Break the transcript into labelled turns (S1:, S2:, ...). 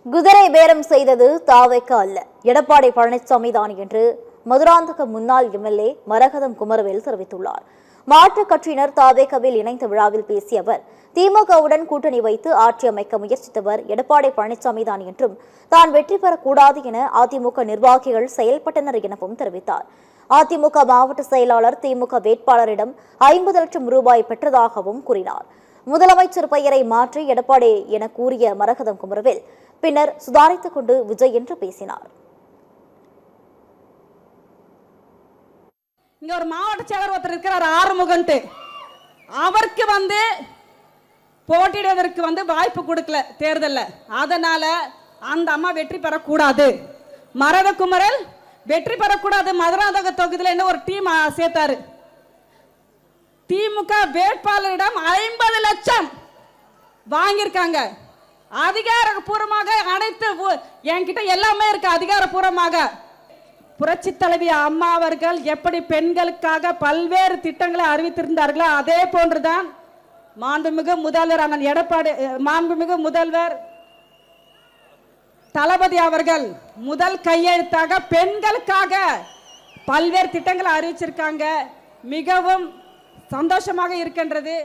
S1: குதிரை பேரம் செய்தது தாவேக அல்ல, எடப்பாடி பழனிசாமி தான் என்று மதுராந்தக முன்னாள் எம்எல்ஏ மரகதம் குமரவேல் தெரிவித்துள்ளார். மாற்றுக் கட்சியினர் தாவேகவில் இணைந்த விழாவில் பேசிய அவர், திமுகவுடன் கூட்டணி வைத்து ஆட்சி அமைக்க முயற்சித்தவர் எடப்பாடி பழனிசாமி தான் என்றும், தான் வெற்றி பெறக்கூடாது என அதிமுக நிர்வாகிகள் செயல்பட்டனர் எனவும் தெரிவித்தார். அதிமுக மாவட்ட செயலாளர் திமுக வேட்பாளரிடம் 50 லட்சம் ரூபாய் பெற்றதாகவும் கூறினார். முதலமைச்சர் பெயரை மாற்றி எடப்பாடி என கூறிய மரகதம் குமரவேல் பின்னர் சுதாரித்துக் கொண்டு விஜய் என்று பேசினார்.
S2: இங்க ஒரு மாவட்ட செயலர் ஒருத்தர் இருக்கிறார் ஆறுமுகன்ட்டு, அவருக்கு போட்டியிடுவதற்கு வாய்ப்பு கொடுக்கல தேர்தல்ல. அதனால அந்த அம்மா வெற்றி பெறக்கூடாது, மரகதகுமரல் வெற்றி பெறக்கூடாது. மதுராந்தக தொகுதியில் என்ன ஒரு டீம் சேர்த்தாரு. திமுக வேட்பாளரிடம் 50 லட்சம் வாங்கியிருக்காங்க. அதிகாரப்பூர்வமாக அனைத்து என்கிட்ட எல்லாமே இருக்கு. அதிகாரப்பூர்வமாக புரட்சி தலைவி அம்மா அவர்கள் எப்படி பெண்களுக்காக பல்வேறு திட்டங்களை அறிவித்திருந்தார்களோ அதே போன்றுதான் மாண்புமிகு முதல்வர் அண்ணன் எடப்பாடி, மாண்புமிகு முதல்வர் தளபதி அவர்கள் முதல் கையெழுத்தாக பெண்களுக்காக பல்வேறு திட்டங்களை அறிவிச்சிருக்காங்க. மிகவும் சந்தோஷமாக இருக்கின்றது.